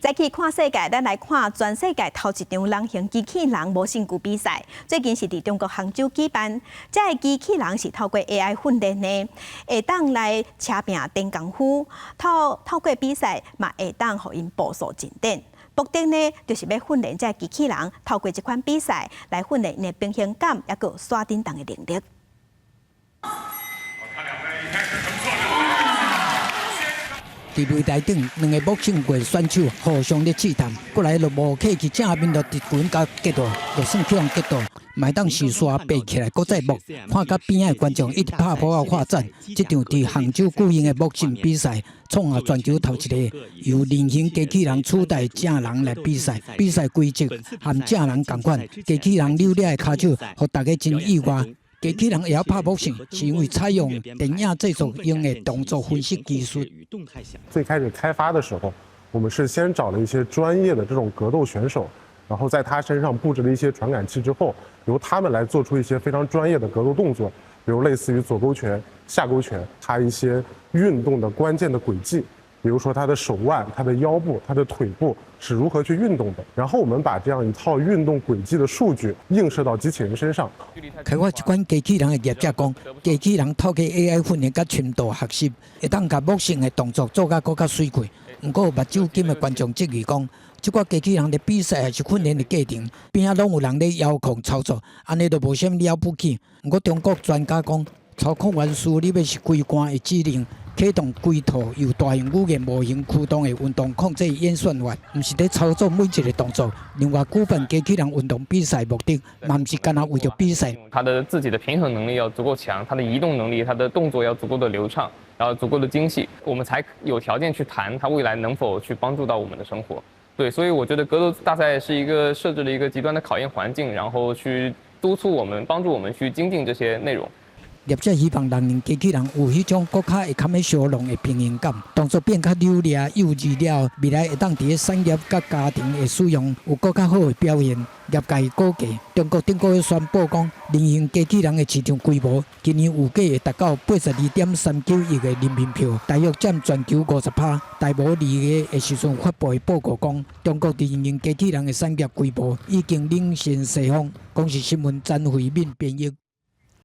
再去看世界，咱来看全世界头一场人形机器人模型具比赛，最近是伫中国杭州举办。这个机器人是透过 AI 训练的，会当来车拼电功夫，透过比赛嘛会当互因步数进展。目的呢，就是要训练这机器人透过这款比赛来训练因的平衡感，也个耍叮当的能力。 伫擂台顶，两个木性过选手互相咧试探，过来就无客气，正面就直拳甲击倒，就算去用击倒，麦当时刷爬起来，搁再木，看甲边仔的观众一直拍鼓啊画赞。这场伫杭州举行的木性比赛，创下全球头一个由人形机器人取代正人来比赛。比赛规则和正人同款，机器人扭了的骹手，互大家真意外。 机器人也要拍木性，是因为采用电影制作用的动作分析技术。最开始开发的时候，我们是先找了一些专业的这种格斗选手，然后在他身上布置了一些传感器之后，由他们来做出一些非常专业的格斗动作，比如类似于左勾拳、下勾拳，它一些运动的关键的轨迹。 比如说他的手腕、他的腰部、他的腿部是如何去运动的，然后我们把这样一套运动轨迹的数据映射到机器人身上。开发这款机器人的业者讲，机器人透过 AI 训练甲深度学习，会当甲木性的动作做甲更加水快。不过目睭金的观众质疑讲，这款机器人的比赛还是训练的过程，边仔拢有人咧遥控操作，安尼就无啥了不起。不过中国专家讲，操控元素你要是规关的指令。 启动规套由大型语言模型驱动的运动控制演算法，不是在操作每一个动作。另外，举办机器人运动比赛目的，嘛不是干那为了比赛。它的自己的平衡能力要足够强，它的移动能力、它的动作要足够的流畅，然后足够的精细，我们才有条件去谈它未来能否去帮助到我们的生活。对，所以我觉得格斗大赛是一个设置了一个极端的考验环境，然后去督促我们、帮助我们去精进这些内容。 业者希望人形机器人有迄种更较会堪的相容的平衡感，动作变较流利、幼稚了，未来会当伫个产业甲家庭的使用有更较好的表现。业界估计，中国顶个月宣布讲，人形机器人的市场规模今年预计会达到82.39亿的人民票，大约占全球50%。大无2月的时阵发布的报告讲，中国人形机器人的产业规模已经领先西方。讲是新闻詹慧敏编译。